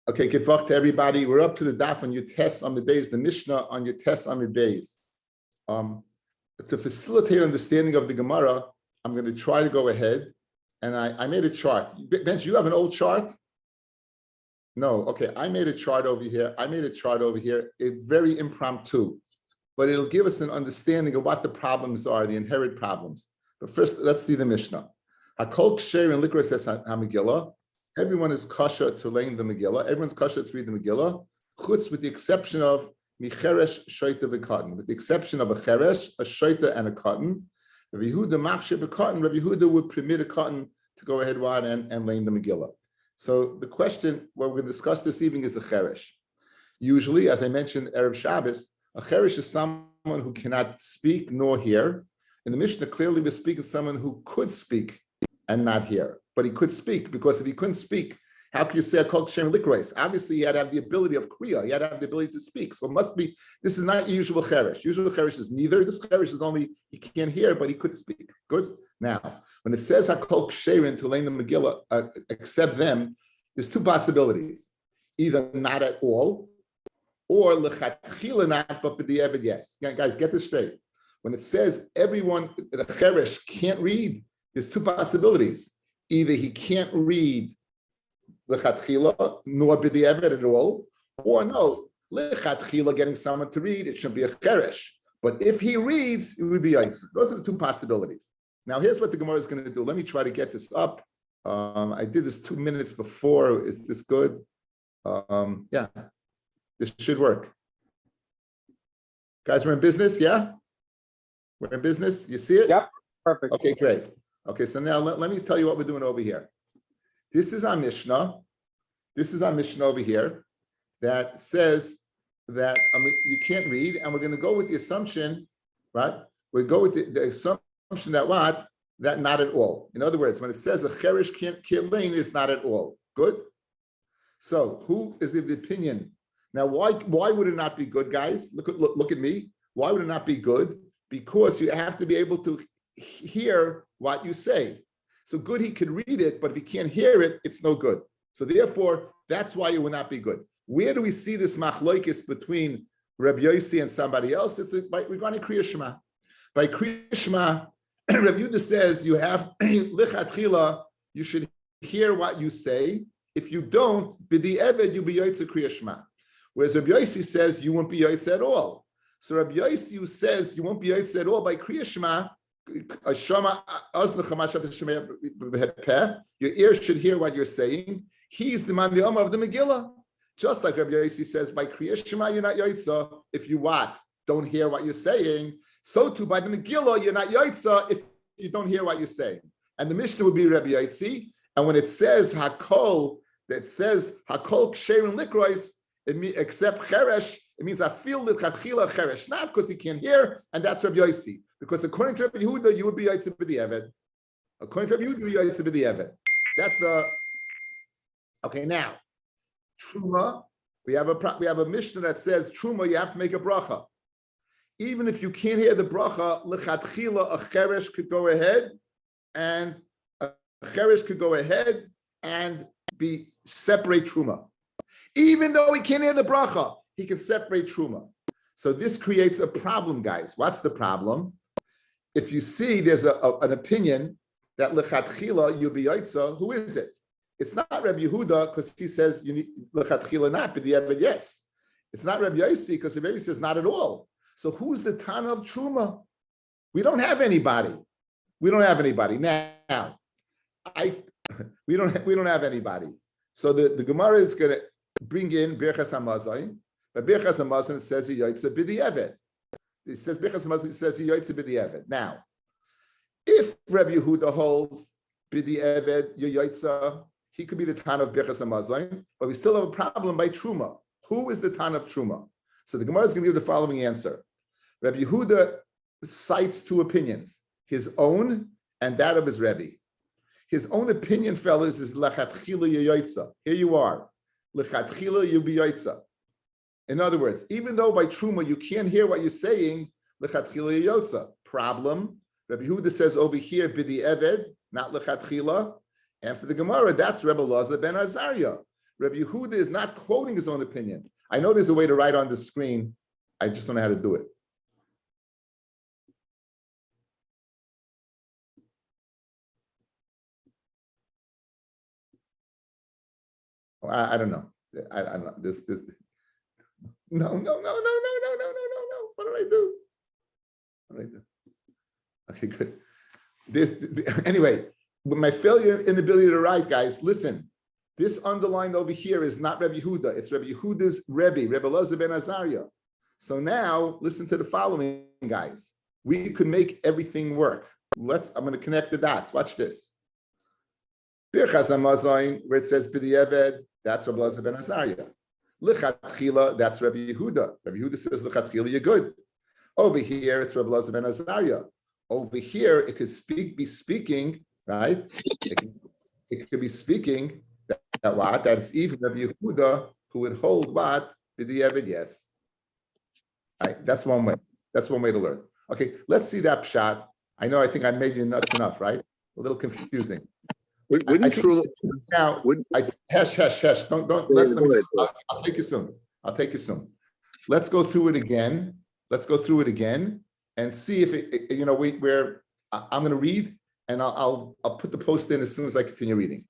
Okay, good luck to everybody. We're up to the daf on your test on the days, the Mishnah on your test on the days. To facilitate understanding of the Gemara, I'm going to try to go ahead, and I made a chart. Bench, you have an old chart? No, okay. I made a chart over here. It's very impromptu, but it'll give us an understanding of what the problems are, the inherent problems. But first, let's see the Mishnah. Hakol ksher and likra says ha-Megillah. Everyone is kosher to learn the Megillah. Everyone's kosher to read the Megillah, chutz with the exception of micheresh, shoita, v'katan. With the exception of a cheresh, a shoita, and a cotton. Rabbi Yehuda machshir b'katan. Rabbi Yehuda would permit a cotton to go ahead and learn the Megillah. So the question, what we're going to discuss this evening is a cheresh. Usually, as I mentioned, Erev Shabbos, a cheresh is someone who cannot speak nor hear. In the Mishnah, clearly we're speaking to someone who could speak and not hear. But he could speak, because if he couldn't speak, how can you say a kol kshem likreis? Obviously, he had to have the ability of kriya. He had to have the ability to speak. So it must be, this is not usual cheresh. Usual cheresh is neither. This cheresh is only, he can't hear, but he could speak. Good? Now, when it says hakol ksherin to learn the Megillah, except them, there's two possibilities. Either not at all, or lechatchila not, but b'di'evid yes. Guys, get this straight. When it says everyone, the cheresh can't read, there's two possibilities. Either he can't read lechatchila, nor b'di'evid at all, or no, lechatchila, getting someone to read, it should be a cheresh. But if he reads, it would be yikes. Those are the two possibilities. Now, here's what the Gemara is going to do. Let me try to get this up. I did this 2 minutes before. Is this good? Yeah, this should work. Guys, we're in business, yeah? We're in business. You see it? Yep, perfect. Okay, great. Okay, so now let me tell you what we're doing over here. This is our Mishnah. This is our Mishnah over here that says that you can't read, and we're going to go with the assumption, right? We go with the assumption that what? That not at all. In other words, when it says a cheresh can't learn, it's not at all. Good? So who is of the opinion? Now, why would it not be good, guys? Look at me. Why would it not be good? Because you have to be able to hear what you say. So good, he can read it, but if he can't hear it, it's no good. So therefore, that's why it will not be good. Where do we see this machloikis between Rabbi Yossi and somebody else? It's regarding Kriya Shema. By Kriya Shema, Rabbi Yehuda says you have lichatchila, you should hear what you say. If you don't, b'di'eved, you'll be yotze Kriya Shema. Whereas Rabbi Yossi says you won't be yotze at all. So Rabbi Yossi, who says you won't be yotze at all by Kriya Shema, your ear should hear what you're saying. He's the man the Omar of the Megillah. Just like Rabbi Yossi says, by Kriya Shema, you're not yotze. If you what? Don't hear what you're saying. So too by the Megillah, you're not yotze if you don't hear what you're saying. And the Mishnah would be Rabbi Yossi. And when it says hakol, that says hakol ksherin likrois, except cheresh, it means I feel lichatchila cheresh, not because he can't hear, and that's Rabbi Yossi. Because according to Rabbi Yehuda, you would be yotze b'di'eved. According to Rabbi Yehuda, you're yotze b'di'eved. That's the okay. Now, truma, we have a Mishnah that says truma, you have to make a bracha. Even if you can't hear the bracha, lichatchila, a cheresh could go ahead and be separate truma. Even though he can't hear the bracha, he can separate truma. So this creates a problem, guys. What's the problem? If you see there's an opinion that lechatchila you'll be yotze, who is it? It's not Rabbi Yehuda because he says you need lechatchila not, but yes. It's not Rabbi Yossi because Rabbi Yossi says not at all. So who's the Tana of truma? We don't have anybody. We don't have anybody now. We don't have anybody. So the Gemara is going to bring in Birchas Hamazon. But Birchas Hamazon, it says yotze b'di'eved. It says Birchas Hamazon, it says yotze b'di'eved. Now, if Rabbi Yehuda holds b'di'eved yotze, he could be the Tana of Birchas Hamazon, but we still have a problem by truma. Who is the Tana of truma? So the Gemara is going to give the following answer. Rabbi Yehuda cites two opinions, his own and that of his Rebbe. His own opinion, fellas, is lechatchila yotze. Here you are. Lechatchila you be yotze. In other words, even though by truma you can't hear what you're saying, lechatchila yotze. Problem. Rabbi Yehuda says over here, b'di'eved, not lechatchila. And for the Gemara, that's Rebbe Lazar ben Azariah. Rabbi Yehuda is not quoting his own opinion. I know there's a way to write on the screen. I just don't know how to do it. I don't know. I don't know. This. No. What did I do? Okay, good. Anyway, with my failure inability to write, guys, listen. This underlined over here is not Rabbi Yehuda. It's Rabbi Yehuda's Rabbi Elazar ben Azariah. So now, listen to the following, guys. We could make everything work. I'm going to connect the dots. Watch this. Birchas HaMazon, where it says B'di'eved, that's Rabbi Elazar ben Azariah. L'chatchila, that's Rabbi Yehuda. Rabbi Yehuda says L'chatchila, you're good. Over here, it's Rabbi Elazar ben Azariah. Over here, it could be speaking, right? It could be speaking that what? That's even Rabbi Yehuda who would hold what? B'di'eved, yes. Right? That's one way. That's one way to learn. Okay, let's see that pshat. I think I made you nuts enough, right? A little confusing. Now, hush. Don't. I'll take you soon. Let's go through it again. And see if I'm going to read, and I'll put the post in as soon as I continue reading.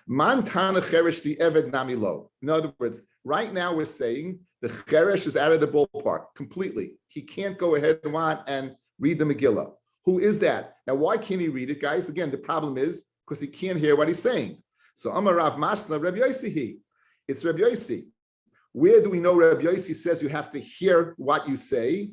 Man tana cheresh the eved nami lo. In other words, right now we're saying the cheresh is out of the ballpark completely. He can't go ahead and read the Megillah. Who is that? Now, why can't he read it, guys? Again, the problem is because he can't hear what he's saying. So Amar Rav Masna Rabbi Yossi. It's Rabbi Yossi. Where do we know Rabbi Yossi says you have to hear what you say?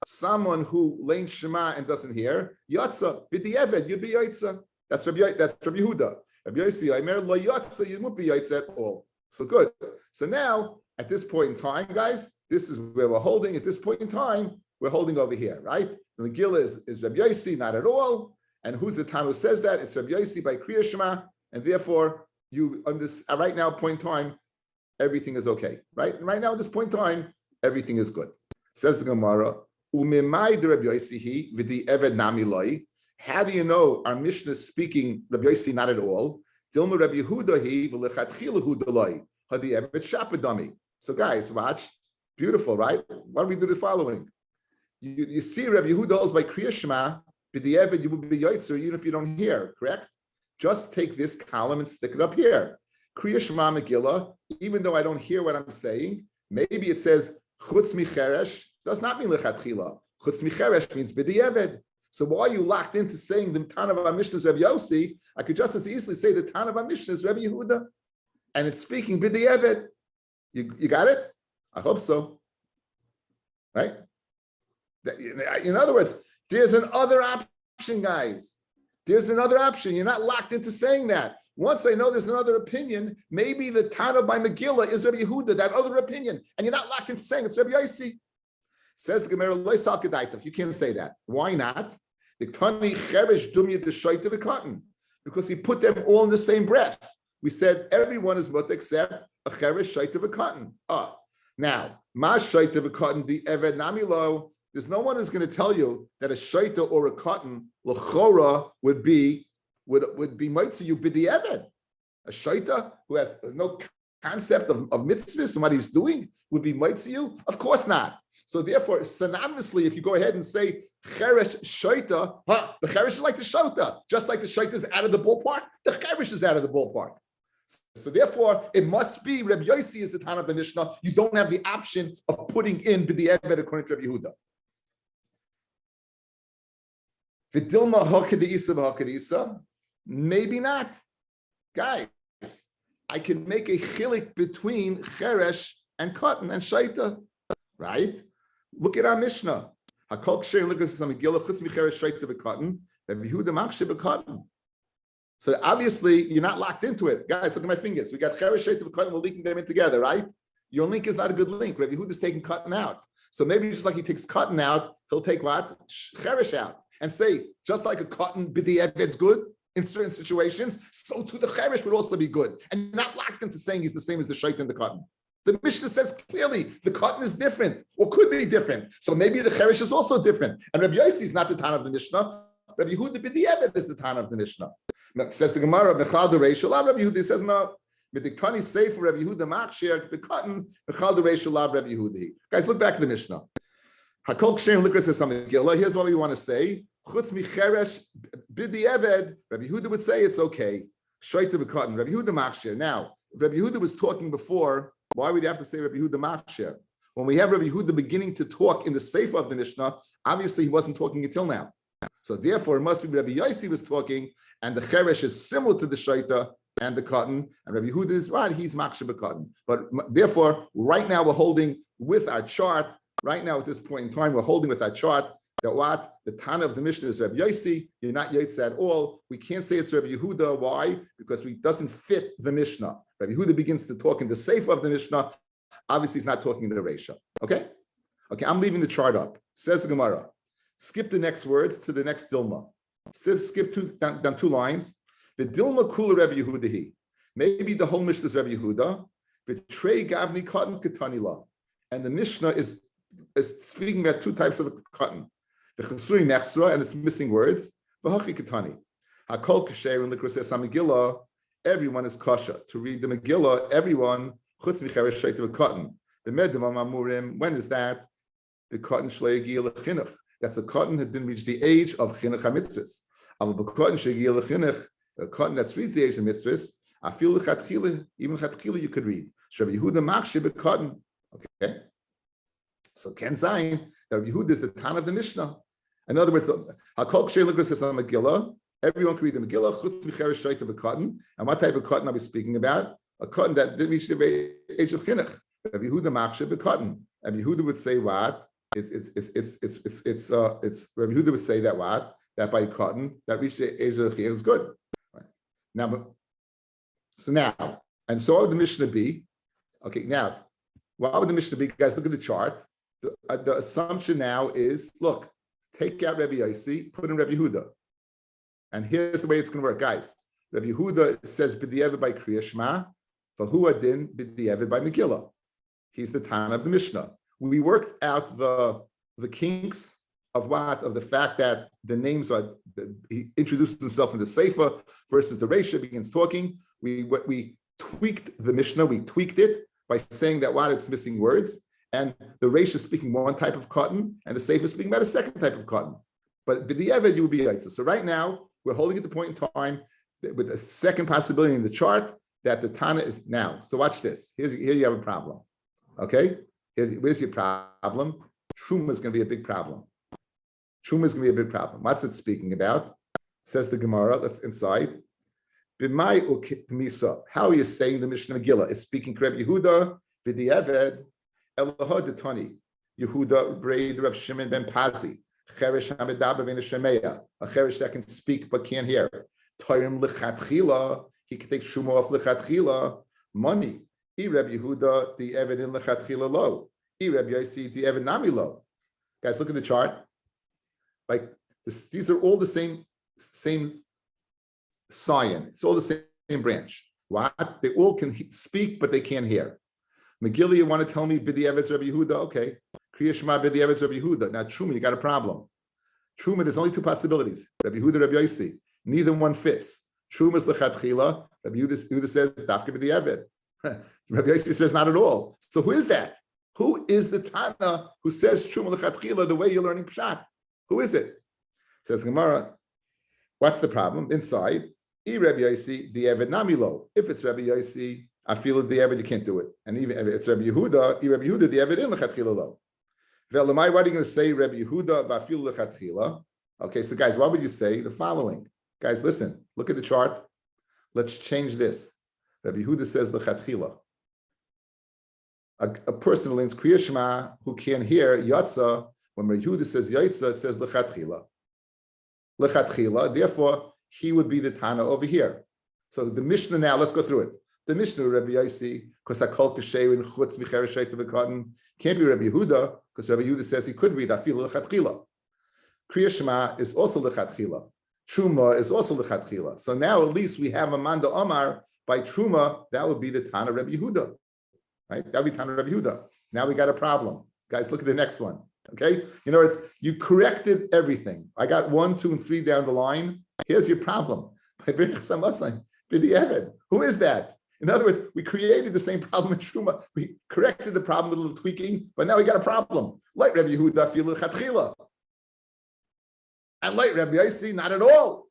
Someone who lanes Shema and doesn't hear, Yatsa, B'di'eved, you'd be Yatsa. That's Rabbi Yehuda. Rabbi Yossi, Aimer lo Yatsa, you won't be Yatsa at all. So good. So now, at this point in time, guys, this is where we're holding. At this point in time, we're holding over here, right? The Megillah is Rabbi Yossi, not at all. And who's the Tana who says that? It's Rabbi Yossi by Kriya Shema. And therefore, you on this right now, point in time, everything is okay, right? Right now, at this point in time, everything is good. Says the Gemara, how do you know our Mishnah is speaking Rabbi Yossi not at all? So guys, watch. Beautiful, right? Why don't we do the following? You see Rabbi Yehuda holds by Kriya Shema, b'di'eved you will be Yotzer even if you don't hear, correct? Just take this column and stick it up here. Kriya Shema Megillah, even though I don't hear what I'm saying, maybe it says Chutz Micheresh, does not mean Lechatchila. Chutz Micheresh means b'di'eved. So why are you locked into saying the Tana of our Mishnah is Rabbi Yossi? I could just as easily say the Tana of our Mishnah is Rabbi Yehuda, and it's speaking b'di'eved. You got it? I hope so. Right? In other words, there's another option, guys. There's another option. You're not locked into saying that. Once I know there's another opinion, maybe the Tana by Megillah is Rabbi Yehuda, that other opinion, and you're not locked into saying it's Rabbi Yossi. Says the Gemara, Lo Sal Kedaitav. You can't say that. Why not? Because he put them all in the same breath. We said everyone is mutter except a cheresh shaita v'katan. Now, ma shaita v'katan the eved namilo. There's no one who's going to tell you that a shaita or a katan l'chora would be mitzvah you b'di'eved. A shaita who has no concept of mitzvahs and what he's doing would be mitzvah you? Of course not. So therefore, synonymously, if you go ahead and say cheresh shaita, the cheresh is like the shota. Just like the shaita is out of the ballpark, the cheresh is out of the ballpark. So therefore, it must be Rabbi Yossi is the Tana of the Mishnah. You don't have the option of putting in b'di'eved according to Rabbi Yehuda. V'dilma ha'kedisa v'ha'kedisa, maybe not. Guys, I can make a chilik between cheresh and cotton and shaita, right? Look at our Mishnah. Hakol ksher l'gas Megillah chutz micheresh shaita v'cotton. Rabbi Yehuda machshe v'cotton. So obviously you're not locked into it, guys. Look at my fingers. We got cheresh shaita v'cotton. We're linking them in together, right? Your link is not a good link. Rabbi Yehuda's taking cotton out. So maybe just like he takes cotton out, he'll take what? Cheresh out. And say, just like a cotton b'di'eved's good in certain situations, so too the cheresh would also be good. And not locked into saying he's the same as the shait and the cotton. The Mishnah says clearly the cotton is different or could be different. So maybe the cheresh is also different. And Rabbi Yossi is not the Tana of the Mishnah. Rabbi Yehuda b'di'evet is the Tana of the Mishnah. Says the Gemara, Mechal d'Reisha Lav Rabbi Yehuda. Says no. B'diktani Sefer Rabbi Yehuda Machshir b'Katan Mechal d'Reisha Lav Rabbi Yehuda. Guys, look back at the Mishnah. Hakol Kshem Likra says something. Here's what we want to say. Chutz micheresh b'di'evet. Rabbi Yehuda would say it's okay. Shoyta b'Katan. Rabbi Yehuda Machshir. Now, if Rabbi Yehuda was talking before, why would you have to say Rabbi Yehuda Machshir? When we have Rabbi Yehuda beginning to talk in the Sefer of the Mishnah, obviously he wasn't talking until now. So therefore, it must be Rabbi Yossi was talking, and the Cheresh is similar to the Shaita and the cotton, and Rabbi Yehuda is right, he's Machshir b'Katan. But therefore, right now we're holding with our chart, right now at this point in time, we're holding with our chart that what? The Tana of the Mishnah is Rabbi Yossi, you're not Yotze at all. We can't say it's Rabbi Yehuda. Why? Because it doesn't fit the Mishnah. Rabbi Yehuda begins to talk in the Sefer of the Mishnah. Obviously, he's not talking in the Reisha. Okay, I'm leaving the chart up. Says the Gemara. Skip the next words to the next Dilma. Skip down 2 lines. The Dilma Kula Rabbi Yehuda. Maybe the whole Mishnah is Rabbi Yehuda. V'trei Gavni Cotton Ketanila. And the Mishnah is speaking about 2 types of cotton. The Chesuri Mechsra, and it's missing words. V'hachi Ketani. Hakol Kasher and Likra says Megillah. Everyone is kosher. To read the Megillah, everyone. Chutz micheresh shaita b'Katan. The medavam amurim. When is that? The cotton shleigi lechinuch. That's a cotton that didn't reach the age of chinuch hamitzvus. But b'cotton shleigi lechinuch, a cotton that's reached the age of mitzvus, I feel lechatchila, even lechatchila you could read. Rabbi Yehuda machshir b'Katan. Okay. So Ken Zayin, that Rabbi Yehuda is the Tana of the Mishnah. In other words, hakol ksher l'gros says on Megillah. Everyone can read the Megillah. Chutz micheresh shaita b'Katan. And what type of cotton are we speaking about? A cotton that didn't reach the age of chinuch. Rabbi Yehuda machshir b'Katan. Rabbi Yehuda would say what? Rabbi Yehuda would say that what? That by cotton that reached the age of chinuch is good. Right. Now, and so what would the Mishnah be? Okay, now, what would the Mishnah be? Guys, look at the chart. The assumption now is, look, take out Rabbi Yossi, put in Rabbi Yehuda. And here's the way it's going to work, guys. Rabbi Yehuda says b'di'evet by Kriya Shema, v'hu adin b'di'evet by Megillah. He's the Tana of the Mishnah. We worked out the kinks of what? Of the fact that the names are, he introduces himself in the Sefer versus the Reisha begins talking. We tweaked the Mishnah, we tweaked it by saying that what? It's missing words. And the Reisha is speaking one type of cotton, and the Sefer is speaking about a second type of cotton. But b'di'evet you will be Yotze. So right now, we're holding at the point in time with a second possibility in the chart that the Tana is now. So watch this. Here you have a problem. Okay? Where's your problem? Truma is going to be a big problem. Truma is going to be a big problem. What's it speaking about? Says the Gemara. Let's inside. B'mai ukmisa. How are you saying the Mishnah Megillah is speaking to Rabbi Yehuda? V'di'eved Elohad Detani. Yehuda Braid Rav Shimon ben Pazi. Cheresh Hamedaba ben Shemeya. A cheresh that can speak but can't hear. Torim lechatchila. He can take Shuma off lechatchila. Money. Rabbi Yehuda, the Eved in lechatchila lo. Rabbi Yossi, the Eved nami lo. Guys, look at the chart. Like this, these are all the same scion. It's all the same branch. What? They all can speak, but they can't hear. Megillah, you want to tell me b'di Eved's Rabbi Yehuda? Okay. Kriya Shema b'di Eved's Rabbi Yehuda. Now Truma, you got a problem. Truma, there's only 2 possibilities. Rabbi Yehuda, Rabbi Yossi. Neither one fits. Truma is lechatchila. Rabbi Yehuda says dafka b'di Eved. Rabbi Yossi says not at all. So who is that? Who is the Tana who says Truma lechatchila the way you're learning Pshat? Who is it? Says Gemara. What's the problem? Inside, Rabbi Yossi, the Eved namilo. If it's Rabbi Yossi, I feel the Eved, you can't do it. And even if it's Rabbi Yehuda, the Eved in lechatchila lo. Ve'lamai, why are you going to say Rabbi Yehuda va'afil lechatchila? Okay, so guys, why would you say the following? Guys, listen. Look at the chart. Let's change this. Rabbi Yehuda says lechatchila. A person who learns Kriya Shema who can't hear Yatza, when Rabbi Yehuda says Yatza, it says lechatchila. Lechatchila. Therefore, he would be the Tana over here. So the Mishnah now, let's go through it. The Mishnah Rabbi Yossi, because Hakol Kasher Chutz Micheresh Shaita b'Katan, can't be Rabbi Yehuda, because Rabbi Yehuda says he could read Afil lechatchila. Kriya Shema is also lechatchila. Truma is also lechatchila. So now at least we have a Manda Omar by Truma. That would be the Tana Rabbi Yehuda, right? That would be Tana Rabbi Yehuda. Now we got a problem, guys. Look at the next one. Okay, in other words, you corrected everything. I got 1, 2, and 3 down the line. Here's your problem. Who is that? In other words, we created the same problem in Truma. We corrected the problem with a little tweaking, but now we got a problem. Like Rabbi Yehuda, fil chatchila, and like Rabbi Yossi, not at all.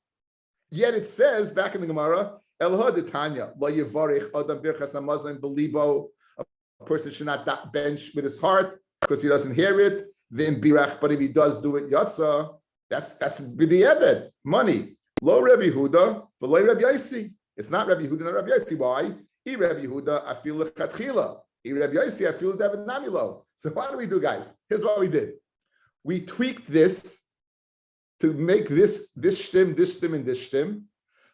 Yet it says back in the Gemara, Elha de Tanya, lo yivarich adam birchas hamazon belibo. A person should not bench with his heart because he doesn't hear it. Then birach, but if he does do it, yatsa. That's b'di'eved, money. Lo Rabbi Yehuda, but lo Rabbi Yossi. It's not Rabbi Yehuda, not Rabbi Yossi. Why? I Rabbi Yehuda, I feel lechatchila. I Rabbi Yossi, I feel David Namilo. So what do we do, guys? Here's what we did. We tweaked this to make this shtim, and this shtim.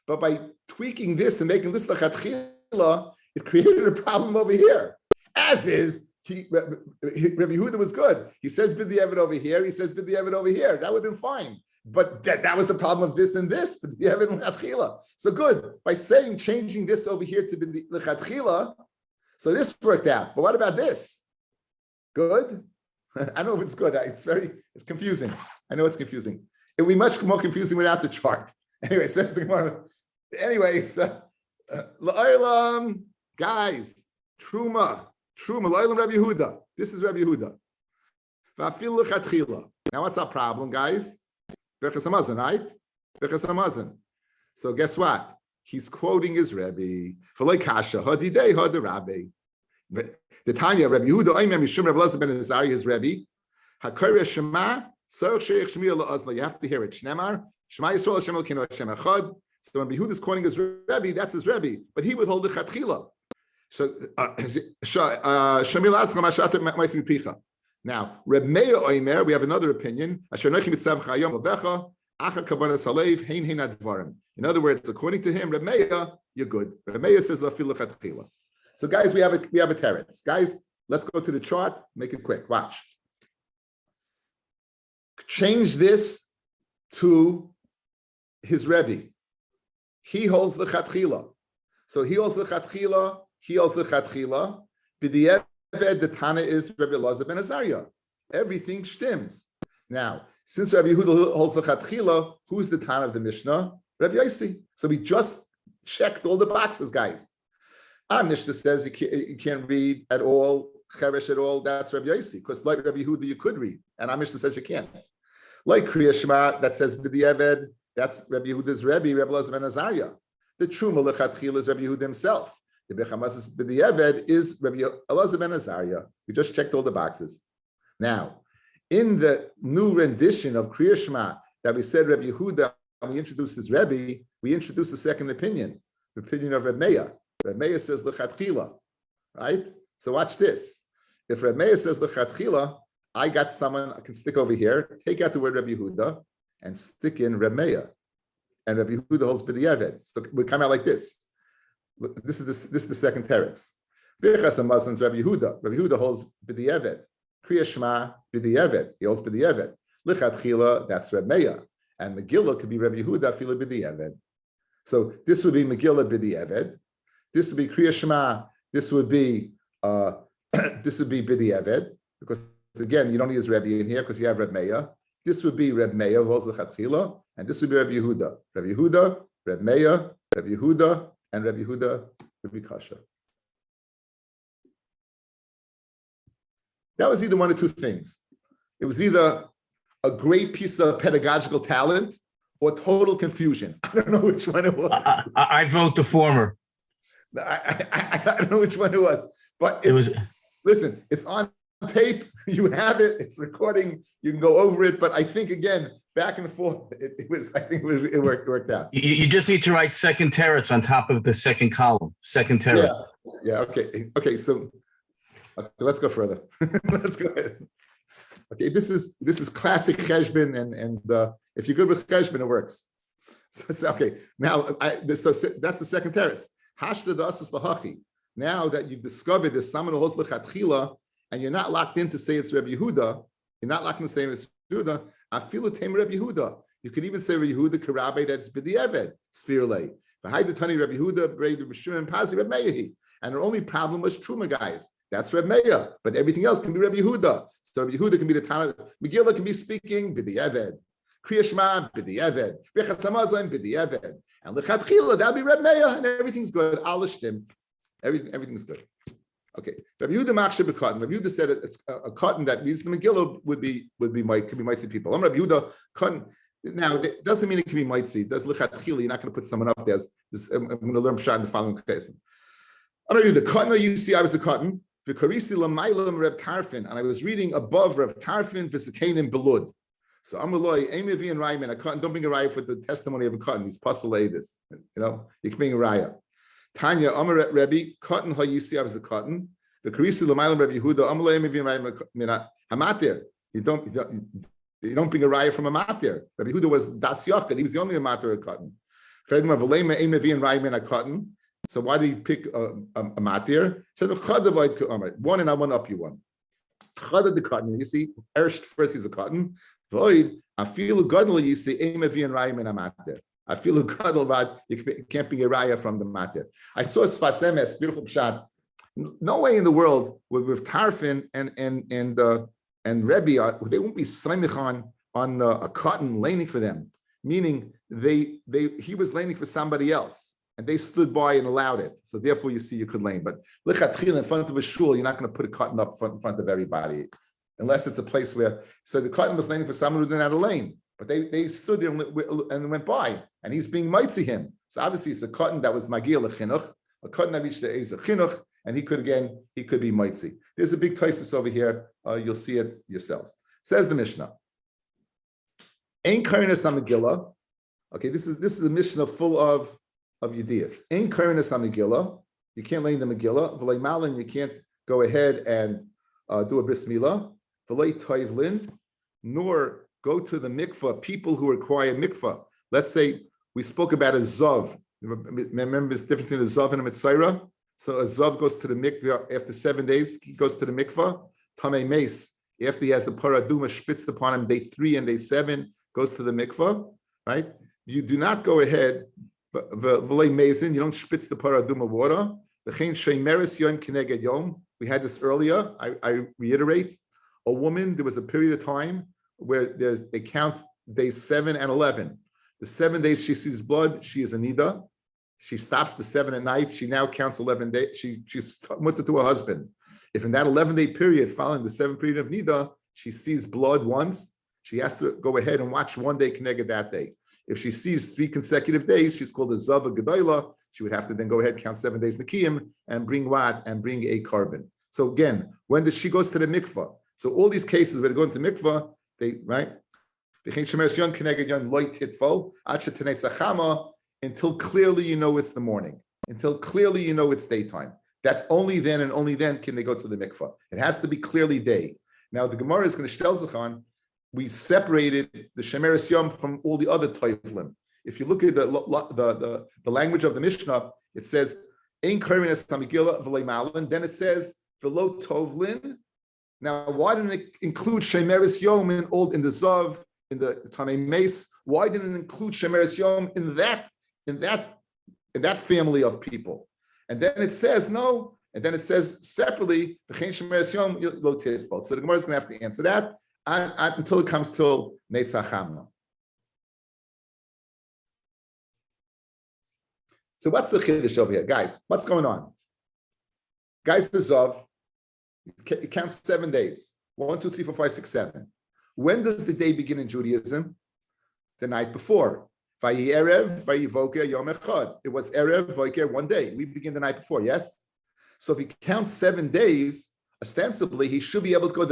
But by tweaking this and making this lechatchila, it created a problem over here. As is, Rabbi Yehuda was good. He says b'di'eved over here. He says b'di'eved over here. That would have been fine. But that was the problem of this and this. B'di'eved l'chatchila. So good. By changing this over here to l'chatchila, so this worked out. But what about this? Good? I don't know if it's good. It's confusing. I know it's confusing. It would be much more confusing without the chart. Anyway, says the Gemara. Anyways, La'olam, guys, Truma, La'olam Rabbi Yehuda. This is Rabbi Yehuda. Va'afil l'chatchila. Now, what's our problem, guys? Berchas Hamazon, right? Berchas Hamazon. So guess what? He's quoting his Rebbe. V'loi kasha, hadidei had the Rabbi. The Tanya, Rabbi Yehuda, Oimem Yishum Rabbi Elazar ben Azari, his Rebbe. Hakoreh Shema, Tzorech sheich Shmiya la'ozla. You have to hear it. Shnemar, Shema Yisrael Hashem Elokeinu Hashem Echad. So when Yehuda is quoting his Rebbe, that's his Rebbe. But he would hold the chatchila. So Shamil Ascha Mashat Ma'is Mipicha. Now, Reb Meir Oimer, we have another opinion. In other words, according to him, Reb Meir, you're good. Reb Meir says Lafil Chatchila. So, guys, we have a teretz. Guys, let's go to the chart. Make it quick. Watch. Change this to his Rebbe. He holds the Chatchila. So he holds the Chatchila. He holds the Chatchila. The Tana is Rabbi Elazar ben Azariah. Everything shtims. Now, since Rabbi Yehuda holds the Chatchila, who's the Tana of the Mishnah? Rabbi Yossi. So we just checked all the boxes, guys. Our Mishnah says you can't read at all, Cheresh at all. That's Rabbi Yossi, because like Rabbi Yehuda, you could read. And our Mishnah says you can't. Like Kriya Shema, that says B'di'eved, that's Rabbi Yehuda's Rabbi Elazar ben Azariah. The Truma L'Chatchila is Rabbi Yehuda himself. The Bechamas B'di'eved is Rabbi Elazar ben Azariah. We just checked all the boxes. Now, in the new rendition of Kriya Shema that we said Rabbi Yehuda, when we introduced his Rebbe, we introduced the second opinion, the opinion of Reb Meir. Reb Meir says L'Chatchila, right? So watch this. If Reb Meir says L'Chatchila, I got someone I can stick over here, take out the word Rabbi Yehuda, and stick in Reb Meir. And Rabbi Yehuda holds B'di'eved. So we come out like this. This is the second teretz. Birchas Hamazon's Rabbi Yehuda. Rabbi Yehuda holds B'di'eved. Kriya Shema B'di'eved. He holds B'di'eved. L'Chatchila, that's Reb Meir. And Megillah could be Rabbi Yehuda Fila B'di'eved. So this would be Megillah B'di'eved. This would be Kriya Shema. This would be B'di'eved, because again you don't need his Rebbe in here because you have Reb Meir. This would be Reb Meir who holds L'Chatchila, and this would be Rabbi Yehuda. Rabbi Yehuda, Reb Meir, Rabbi Yehuda, and Rabbi Yehuda would be kasha. That was either one of two things. It was either a great piece of pedagogical talent or total confusion. I don't know which one it was. I vote the former. I don't know which one it was. But listen, it's on tape. You have it. It's recording. You can go over it. But I think, again, back and forth, it worked out. You just need to write second teretz on top of the second column. Second teretz. Yeah. Okay. So let's go further. Let's go ahead. Okay. This is classic cheshbon, and if you're good with cheshbon, it works. So okay. Now, so that's the second teretz. Hashta da'asus lahachi. Now that you've discovered this someone who holds lechatchila, and you're not locked in to say it's Rabbi Yehuda, you're not locked in to say it's Yehuda. Afilu tem Rabbi Yehuda. You could even say Rabbi Yehuda karabe that's b'di'eved sfirle. V'haydatani Rabbi Yehuda Rabbi B'Shimon Pazi Rabbi Meir. And our only problem was truma, guys. That's Reb Meir. But everything else can be Reb Yehuda. So Reb Yehuda can be the Tana. Megillah can be speaking b'di Eved. Kriya Shema b'di Eved. Birchas Hamazon b'di Eved. And lechatchila, that'll be Reb Meir, and everything's good. Alishtim. Everything's good. Okay. Rabbi Yehuda machshir b'cotton. Rabbi Yehuda said it's a cotton that means the Megillah could be mitzi people. Rabbi Yehuda cotton. Now it doesn't mean it can be mitzi. Does lechatchila? You're not going to put someone up there. I'm going to learn pshat in the following case. Rabbi Yehuda cotton. You see, I was the cotton. V'karisi l'maylam Reb Tarfin, and I was reading above Reb Tarfin v'sekenim belud. So Amaloi, Amevi and Rayman, a cotton. Don't bring a raya for the testimony of a cotton. He's puzzle this. You can bring a raya. Tanya, Amar Rebbe, cotton, how you see I was a cotton. The Karisi Lamalam Rebbe Yehuda, Amalei Amevi and Rayman, Hamatir. You don't bring a raya from a matir. Rebbe Yehuda was Das Yochid. He was the only matir of cotton. Fred Mavalema, Amevi and Rayman, a cotton. So why did he pick a matir? Said one and I one up you one. Chad the cotton. You see, first he's a cotton. Void, I feel a gadol, you see, Amevi and Rayman a matir. I feel a gadol, but you can't be a raya from the matir. I saw Sfasemes, beautiful pshat. No way in the world with Tarfin and Rebbe, they won't be samich on a cotton laning for them. Meaning he was laning for somebody else, and they stood by and allowed it. So therefore, you see, you could lane. But lichatchil in front of a shul, you're not going to put a cotton up in front of everybody, unless it's a place where. So the cotton was laning for someone who didn't have a lane, but they stood there and went by, and he's being mitzi him. So obviously, it's a cotton that was magil lechinuch, a cotton that reached the age of chinuch, and he could be mitzi. There's a big thesis over here. You'll see it yourselves. Says the Mishnah. Ein kainas Megillah. Okay, this is a Mishnah full of Yedias. Ein kainas Megillah. You can't lay in the Megillah. V'lei malin, you can't go ahead and do a bris milah. V'lei toivlin, nor go to the mikvah. People who require mikvah. Let's say we spoke about a zav. Remember the difference between a zav and a mitzayra? So a zav goes to the mikvah after 7 days. He goes to the mikvah. Tamei meis, after he has the paraduma spitzed upon him, day 3 and day 7, goes to the mikvah, right? You do not go ahead, v'lei mezin, you don't spitz the paraduma water. V'chein sheimeres yom kineged yom. We had this earlier. I reiterate, a woman, there was a period of time where they count days 7 and 11. The 7 days she sees blood, she is a nida. She stops the 7 at night. She now counts 11 days. She's mutter to her husband. If in that 11-day period following the 7th period of nida, she sees blood once, she has to go ahead and watch 1 day connected that day. If she sees 3 consecutive days, she's called a zava gedola. She would have to then go ahead, count 7 days nikiyim, and bring what? And bring a carbon. So again, when does she goes to the mikvah? So all these cases where they go into mikvah, right? Until clearly you know it's the morning. Until clearly you know it's daytime. That's only then and only then can they go to the mikvah. It has to be clearly day. Now the Gemara is going to shtel zachan. We separated the Shemeres Yom from all the other toivlim. If you look at the language of the Mishnah, it says Ein Karmenes Megillah v'lei malin. Then it says v'lo tovlin. Now, why didn't it include Shemeres Yom in the Zav, in the Tamei Meis? Why didn't it include Shemeres Yom in that family of people? And then it says no. And then it says separately v'chein Shemeres Yom lo tidfal. So the Gemara is going to have to answer that until it comes till Neitzach Hamna. So what's the chiddush over here, guys? What's going on? Guys, the Zav, it counts 7 days. 1, 2, 3, 4, 5, 6, 7. When does the day begin in Judaism? The night before. Vayi erev, vayi voker yom echad. It was erev, voker, 1 day. We begin the night before, yes? So if he counts 7 days, ostensibly he should be able to go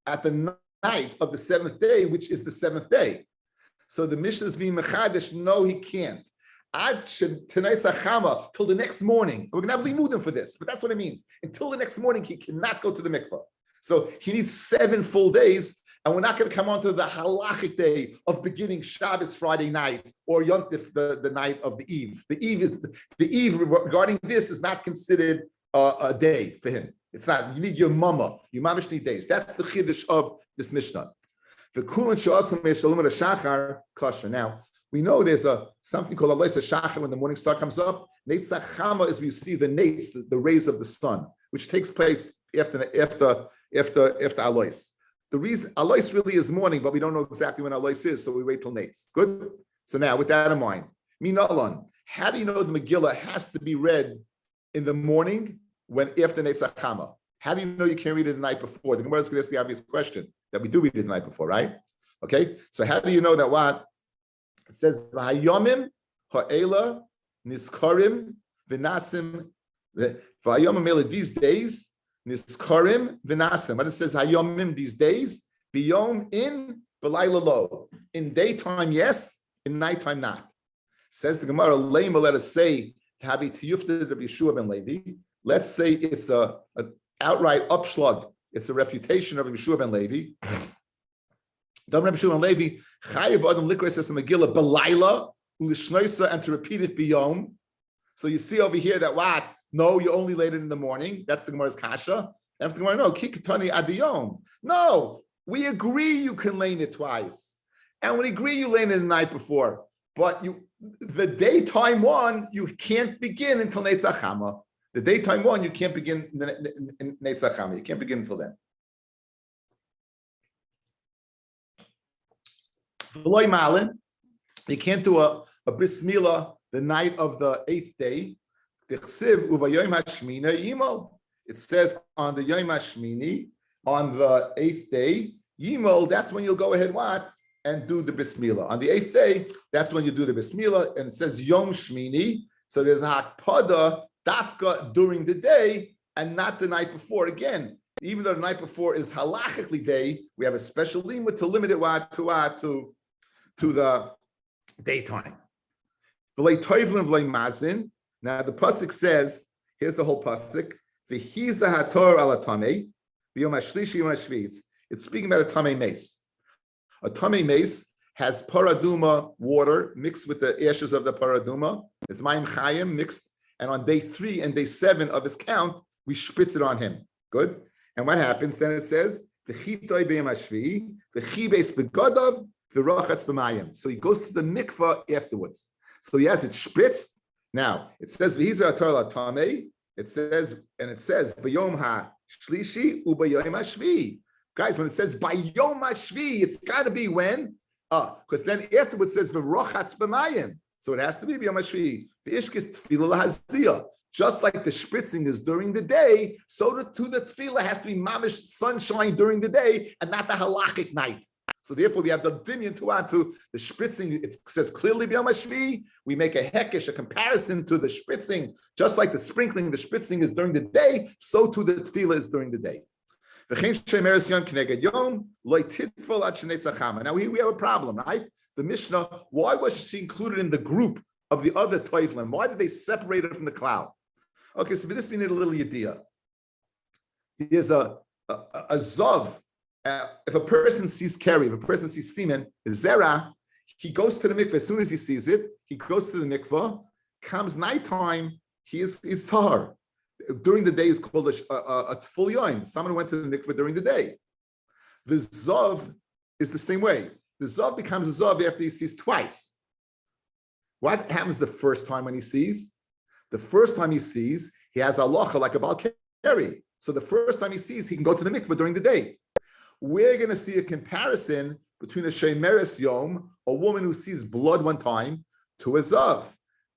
at the night of the 7th day, which is the 7th day. So the Mishnah is being mechadish. No, he can't. Tonight's achama till the next morning. We're gonna have limudim for this, but that's what it means. Until the next morning, he cannot go to the mikvah. So he needs 7 full days, and we're not going to come on to the halachic day of beginning Shabbos Friday night or Yom Tif the night of the Eve. The Eve regarding this is not considered a day for him. It's not. You need your mama. You mamish need days. That's the chiddush of this Mishnah. Now, We know there's something called Alois Shachar when the morning star comes up. Netzach Chama is we see the nates, the rays of the sun, which takes place after Alois. The reason Alois really is morning, but we don't know exactly when Alois is, so we wait till nates. Good. So now, with that in mind, Minalan, how do you know the Megillah has to be read in the morning when after Netzach Chama? How do you know you can't read it the night before? The Gemara is going to ask the obvious question that we do read it the night before, right? Okay. So how do you know that what? It says, V'hayomim ha'ela niskarim v'nasim. V'hayomim ha'ela, these days, niskarim v'nasim. But it says, Hayomim, these days, biyom in, b'layla lo. In daytime, yes. In nighttime, not. Says the Gemara, Leima, let us say, Tabi Tiyufta Rabbi Yeshua ben Levi. Let's say it's an outright upslug. It's a refutation of Rabbi Yeshua ben Levi. Rabbi Yeshua ben Levi, Chayiv Adam Likra says in Megillah, Belayla, Ulishnoisa, and to repeat it biyom. So you see over here that what? No, you only laid it in the morning. That's the Gemara's kasha. And the Gemara, no, Kikatani adiyom. No, we agree you can lay it twice. And we agree you lay it the night before. But the daytime one, you can't begin until Netzach Chama. The daytime one, you can't begin in Netzach Chama. You can't begin until then. V'loi malin, you can't do a bris milah the night of the 8th day. It says on the Yom HaShmini, on the 8th day, Yimol, that's when you'll go ahead what? And do the bris milah. On the 8th day, that's when you do the bris milah, and it says Yom Shmini. So there's a hakpada dafka during the day and not the night before. Again, even though the night before is halachically day, we have a special limit to limit it to the daytime. V'lei toivlin v'lei mazin. Now the pasuk says, here's the whole pasuk. V'hiza hator ala tamei v'yom hashlishi yom hashvi. It's speaking about a tamei mace. A tamei mace has paraduma water mixed with the ashes of the paraduma. It's mayim chayim mixed, and on day 3 and day 7 of his count, we spritz it on him. Good. And what happens? Then it says v'chitoi b'yom hashvi v'chibes begodav v'rochatz b'mayim. So he goes to the mikvah afterwards. So he has it spritzed. Now it says v'hiza hator ala tamei. It says b'yom ha-shlishi u'b'yom hashvi. Guys, when it says by Yom HaShvi, it's got to be when? Because then afterwards it says v'rochatz b'mayim. So it has to be Yom HaShvi. V'ishkis tefillah lahaziyah. Just like the spritzing is during the day, so the tefillah has to be mamish sunshine during the day and not the halachic night. So therefore we have the opinion to add to the spritzing. It says clearly Yom HaShvi. We make a hekesh, a comparison to the spritzing. Just like the sprinkling, the spritzing is during the day, so too the tefillah is during the day. Now we have a problem, right? The Mishnah, why was she included in the group of the other toivlim? Why did they separate it from the cloud? Okay, so for this we need a little idea. There's a zov. If a person sees keri, if a person sees semen, zera, he goes to the mikveh. As soon as he sees it, he goes to the mikveh. Comes nighttime, he is tahar. During the day is called a full yoin. Someone went to the mikveh during the day. The zov is the same way. The zav becomes a zav after he sees twice. What happens the first time when he sees? The first time he sees, he has halacha like a bal keri. So the first time he sees, he can go to the mikveh during the day. We're going to see a comparison between a shemeres yom, a woman who sees blood one time, to a zav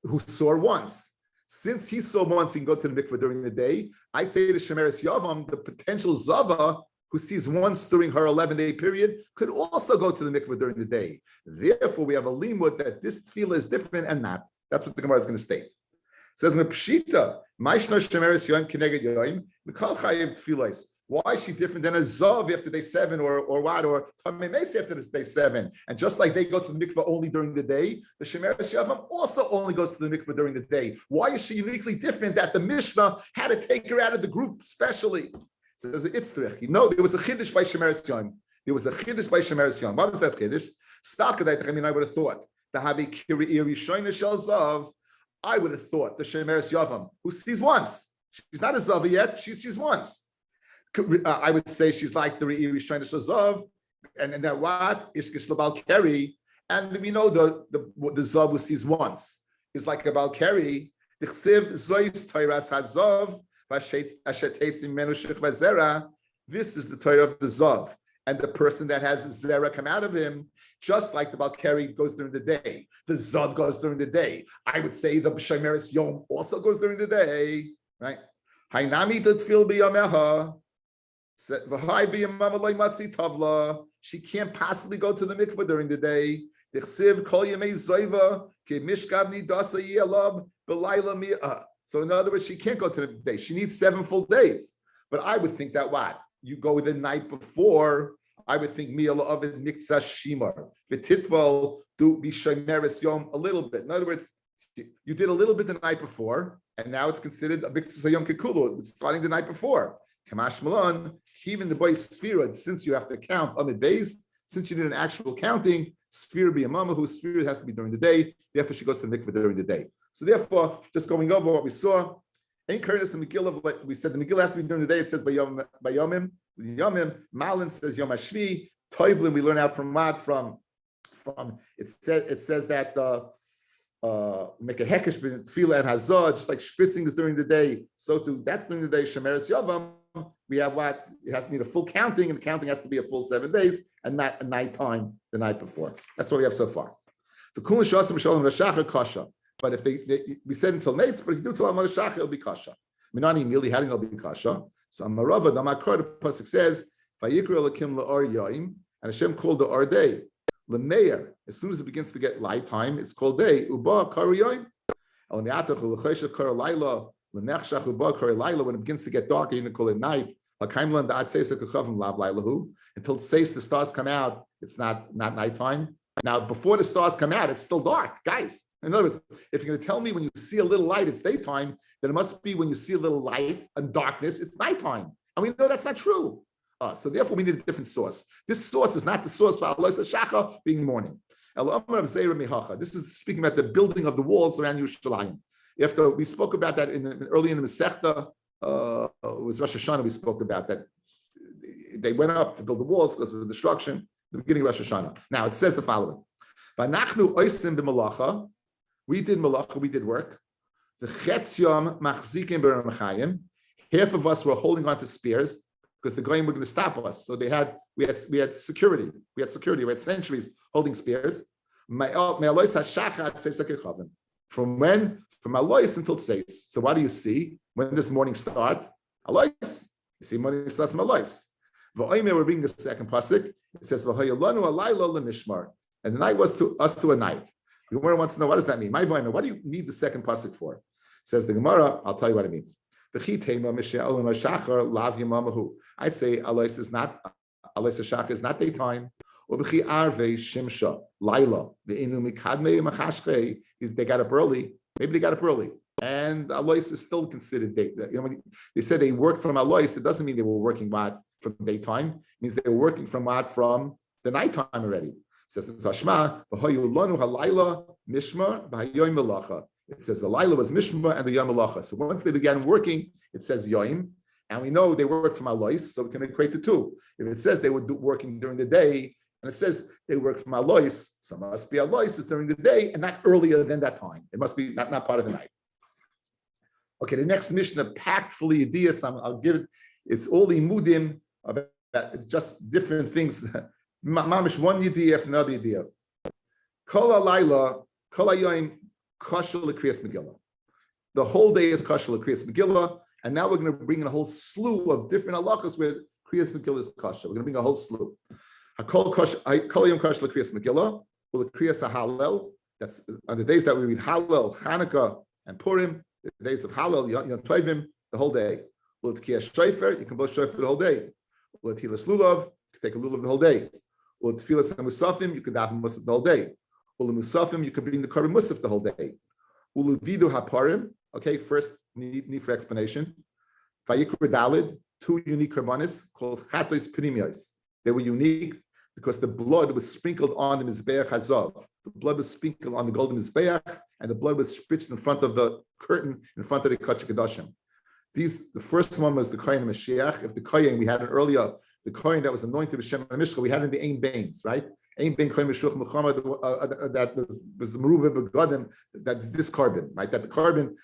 who saw once. Since he saw once, he can go to the mikveh during the day. I say to shemeres yavam, the potential zava who sees once during her 11-day period could also go to the mikveh during the day. Therefore, we have a limud that this tefillah is different and not. That's what the Gemara is going to state. It says in the Pshita, Maishna shemeres yom kineged yoim, mikal chayev tefillos. Why is she different than a zav after day 7 or what, or tamei meis after day 7? And just like they go to the mikveh only during the day, the shemeres yavam also only goes to the mikveh during the day. Why is she uniquely different that the Mishnah had to take her out of the group specially? So there's an itzrich. You know, there was a chiddush by shemeres yom. There was a chiddush by shemeres yom. What was that chiddush? I would have thought the havi kiri shayna shel zav. I would have thought the shemeres yavam who sees once. She's not a zav yet. She sees once. I would say she's like the Re'iri Shayna Shazav, and then what? Ishkish Labal Keri, And we know the zav who sees once is like a Balkari. The chsiv zois toiras hazav v'ashetetzim menu shich v'zera. This is the Torah of the zav, and the person that has zera come out of him, just like the Balkari goes during the day, the zav goes during the day. I would say the Shemeres Yom also goes during the day, right? Hainami tefil biyameha. She can't possibly go to the mikveh during the day. So in other words, she can't go to the day. She needs 7 full days. But I would think that what? You go the night before, I would think Miyala Ovid Miksa Shimar. V'titval do Bishameres Yom a little bit. In other words, you did a little bit the night before, and now it's considered a Miksa Yom Kikulu. It's starting the night before. Kamash Malon, even the boy Sphira, since you have to count on the days, since you did an actual counting, Sphira be a mama whose Sphira has to be during the day, therefore she goes to the mikveh during the day. So therefore, just going over what we saw, in Kurdish and Megillah, like we said, the Megillah has to be during the day, it says by Yomim, Malin says Yom HaShvi, Toivlin, we learn out from what? From it says that make a hekesh bin tefillah and hazah, just like spritzing is during the day, so too, that's during the day, Shemeres Yavam. We have what? It has to need a full counting, and the counting has to be a full 7 days and not a night time the night before. That's what we have so far. But if we said until Nates, but if you do till Amar Shach, it'll be kasha. Minani Mili, how do you know it'll be kasha? So Amarava, the Makar, the Pasuk says, Vayikra Lakim La'or Yoim, and Hashem called the Or day. Lemeir, as soon as it begins to get light time, it's called day. Uba Kar Yoim. El Miatach, L'cheshav Kar Laila. When it begins to get dark, you can call it night. Until it says the stars come out, it's not nighttime. Now, before the stars come out, it's still dark, guys. In other words, if you're going to tell me when you see a little light, it's daytime, then it must be when you see a little light and darkness, it's nighttime. And we know that's not true. So therefore, we need a different source. This source is not the source for Allah Shacha being morning. This is speaking about the building of the walls around Yerushalayim. After we spoke about that early in the Masechta, it was Rosh Hashanah, we spoke about that. They went up to build the walls because of the destruction, the beginning of Rosh Hashanah. Now it says the following. We did malacha, we did work. Half of us were holding on to spears because the goyim were going to stop us. So we had security. We had sentries holding spears. From when? From Alois until Tseis. So what do you see when this morning starts? Alois. You see morning starts from Alois. We're reading the second pasuk. It says, and the night was to us to a night. The Gemara wants to know, what does that mean? What do you need the second pasuk for? Says the Gemara, I'll tell you what it means. I'd say Alois is not, Alois Shach is not daytime. They got up early. Maybe they got up early. And Alois is still considered day. When they said they worked from Alois, it doesn't mean they were working what from daytime. It means they were working from what from the nighttime already. It says it says the Laila was Mishma and the Yom Malacha. So once they began working, it says Yoim. And we know they worked from Alois, so we can equate the two. If it says they were working during the day, and it says they work from Alois, so it must be Alois is during the day and not earlier than that time. It must be not part of the night. Okay, the next Mishnah packed full of ideas. I'll give it. It's all imudim about just different things. Mamish one idea after another idea. Kol alayla, kol ayoim, kashal l'kriyas Megillah. The whole day is kashal l'kriyas Megillah, and now we're going to bring in a whole slew of different halachas where kriyas Megillah is kashal. We're going to bring a whole slew. Kol yom kashal l'kriyas Megillah, l'kriyas Hallel. That's on the days that we read Hallel, Chanukah, and Purim. The days of Hallel, Yom Tovim, the whole day. L'tkiyas Shofar, you can blow Shofar the whole day. L'thilas Lulav, you can take a lulav the whole day. L'tfilas Musafim, you can daven Musaf the whole day. Musafim, you can bring the Korban Musaf the whole day. Uluvidu Haparim, okay, first need for explanation. Vayikra Dalid, 2 unique Korbanis called Chatois Pnimios. They were unique because the blood was sprinkled on the Mizbeach Hazav. The blood was sprinkled on the golden Mizbeach, and the blood was spritzed in front of the curtain, in front of the Kach Kedoshim. The first one was the Kohen Mashiach. If the Kohen, we had it earlier, the Kohen that was anointed with Shem and Mishka, we had in the Ein Bains, right? Ain't been kohen mishuch milchama that was meruva begadim, that this carbon, right? That the kohen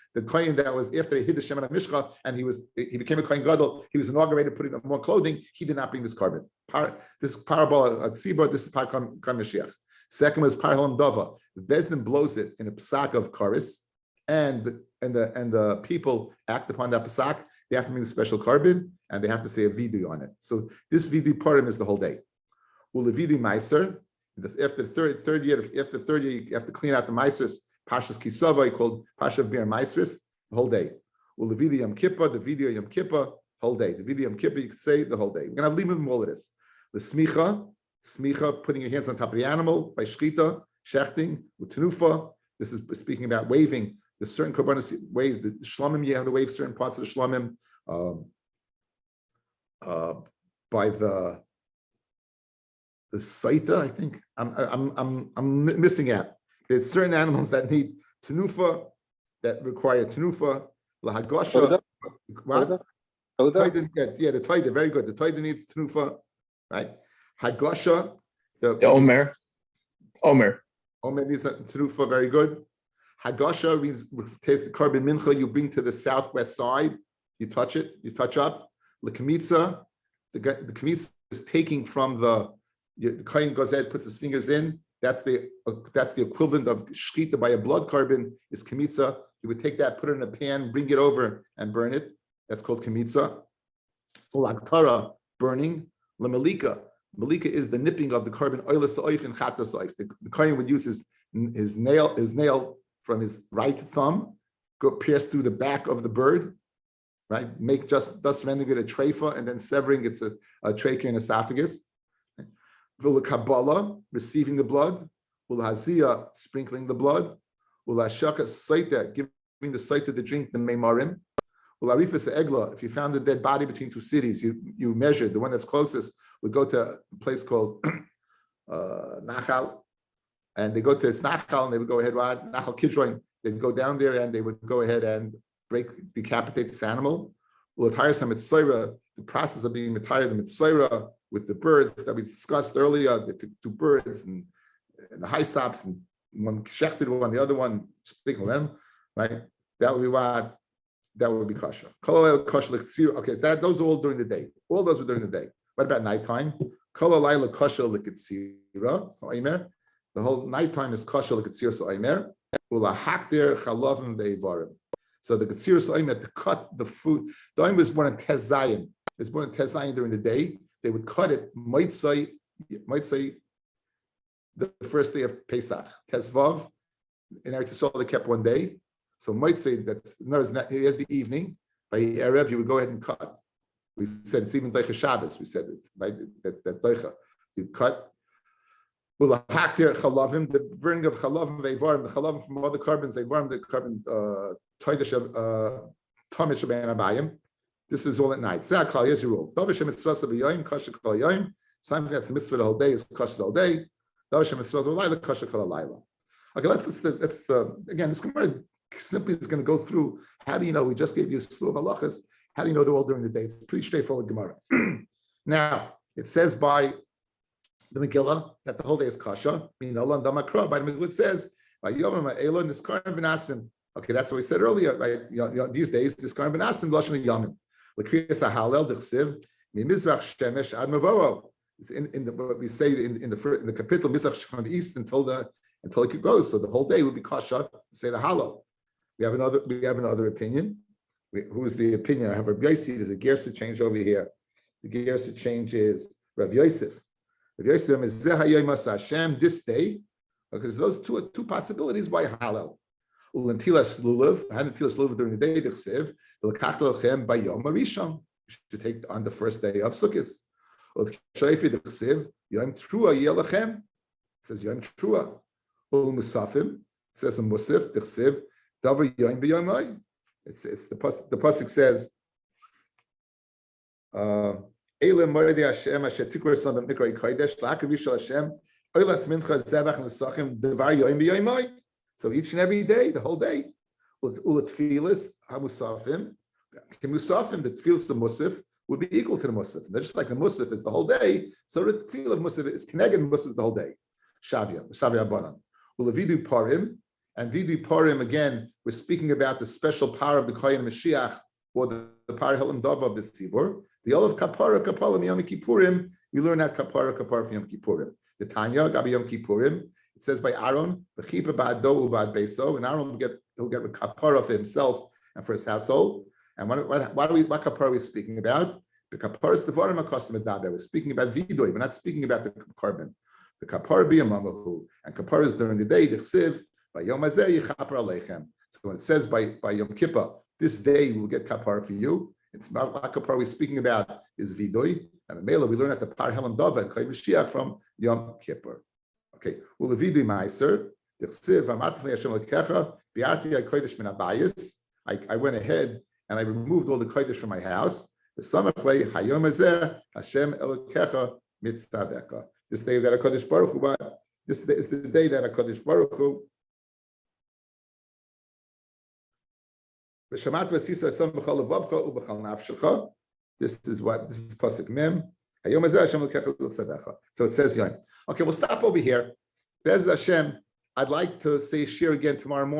that was after they hid the Shemin HaMishcha and he became a kohen gadol, he was inaugurated putting on more clothing, he did not bring this carbon. This parable tzibur, this is par Mashiach. Second was par halam dava. The Bezdin blows it in a psak of karis, and the people act upon that psak. They have to make a special carbon and they have to say a vidu on it. So this vidu parim is the whole day. Well, the vidu meiser, after the third year, you have to clean out the meisers. Pashas kisava called pasha bir meisers the whole day. Well, the vidu yom kippur, the vidu yom kippur, whole day. The vidu yom kippur, you could say the whole day. We're gonna leave them all of this. The smicha, putting your hands on top of the animal by shchita, shechting with tenufa. This is speaking about waving. There's certain korbanos waves. The shlomim, you have to wave certain parts of the shlomim by the saita. I think I'm missing out. There's certain animals that need tenufa, that require tenufa. Lahagosha. What? Yeah, the taida. Very good. The taida needs tenufa, right? Hagosha. The Omer needs tenufa. Very good. Hagasha means taste the carbon mincha you bring to the southwest side. You touch it. You touch up. The kamitza. The kamitza is taking from the kohen goes ahead, puts his fingers in. That's the equivalent of shchita by a blood carbon is kamitza. You would take that, put it in a pan, bring it over, and burn it. That's called kamitza. Lagtara, burning. Lamalika. Malika is the nipping of the carbon oilas oif and chatas oif. The kohen would use his nail from his right thumb, go pierce through the back of the bird, right? Make thus rendering it a treifa and then severing its a trachea and esophagus. V'la kabbalah, receiving the blood. V'la hazia, sprinkling the blood. V'la shaka saita, giving the saita to drink the meimarim. V'la rifas egla, if you found a dead body between two cities, you measured, the one that's closest would go to a place called Nachal, and they go to Nachal and they would go ahead, Nachal Kidron, they'd go down there and they would go ahead and decapitate this animal. The process of being retired the mitzvah with the birds that we discussed earlier, they took two birds and the high sops, and one shechted one, the other one speaking them, right? That would be what? That would be kosher. Okay, so those are all during the day. All those were during the day. What about nighttime? The whole nighttime is kosher l'ketzir so'aymer. Ulahakdir chalavim ve'ivarim. So the ketzir so'aymer, to cut the food. The aim was born in Tez Zayin. It's born in Tez Zayin during the day. They would cut it might say the first day of Pesach. Tez Vav. In Eretz Yisrael they kept one day. So might say that's here's the evening. By Erev you would go ahead and cut. We said it's even Doicha Shabbos. We said it's right that Doicha. You cut. The burning of chalavim ve'varim, the chalavim from other carbons, ve'varim, the carbon toidish tamish abayim. This is all at night. Here's your rule. Something that's a mitzvah the whole day is kosher the whole day. Okay, let's again. This Gemara simply is going to go through. How do you know? We just gave you a slew of halachas. How do you know they're all during the day? It's a pretty straightforward Gemara. Now it says by the Megillah that the whole day is kasha. By the Megillah it says by Yom Ha'elon Niskarim B'Nasim. Okay, that's what we said earlier. Right? These days Niskarim B'Nasim Lashon Yomim. L'kriyas Ha'halel D'chsiv Mimizrach Shemesh Ad Mavoro. It's in what we say in the capital Mizrach from the east until it goes. So the whole day would be kasha to say the Halal. We have another opinion. Who is the opinion? I have Rabbi Yossi. There's a gersa change over here. The gersa change is Rabbi Yosef. Rabbi Yosef is Zehayom Hashem this day, because those two possibilities why halal. Ulantilas lulav, had ntilas lulav during the day. D'chsev v'lekach lachem bayom harishon. You should take on the first day of Sukkot. U'shayfi d'chsev yom trua yelachem. It says yom trua. U'musafim says musaf d'chsev davar yom b'yomai. It's the pasuk says. Eile Mordi Hashem Asher Tikvar Son Mikra Kodesh La'akavish Hashem Oilas Mincha Zevach Nesachim Devar Yom B'Yomai. So each and every day, the whole day, Ulat Tfilas Hamusafim, Musafim, the Tfilas of Musaf would be equal to the Musaf. Just like the Musaf is the whole day, so the Tfil of Musaf is Keneged Musaf is the whole day. Shavia Abanan. Ulevidu Parim, and Vidu Parim, again, we're speaking about the special power of the Kohen Mashiach, or the power Helam Dava of the Tzibur. The Olav Kapara Yom Kippurim, we learn that Kapara from Yom Kippurim. The Tanya, Gabi Yom Kippurim, it says by Aaron, V'chipa ba'ado u'ba'ad beso, and Aaron he'll get Kapara for himself and for his household. And what Kapara are we speaking about? The Kapara is the Varim HaKosim Medaber. We're speaking about Vidui, we're not speaking about the Korban. The Kapara b'yamamahu, and Kapara is during the day, the Chsiv, by Yom Hazeh Yichaper Aleichem. So when it says by Yom Kippur, this day we will get Kapara for you, it's not what Kapara we're speaking about is Vidui, and the Mela we learn at the Par Helam Dava and Kohen Mashiach from Yom Kippur. Okay, well the Vidui Meiser, the Chsiv, Amatli Hashem Lekecha, Biati HaKodesh Min HaBayis. I went ahead and I removed all the Kodesh from my house. The Samachlei Hayom Hazeh Hashem Elokecha Mitzaveka. This day that HaKadosh Baruch Hu, this is the day that HaKadosh Baruch Hu this is Pasuk Mem. So it says, okay, we'll stop over here. Bez Hashem, I'd like to say share again tomorrow morning.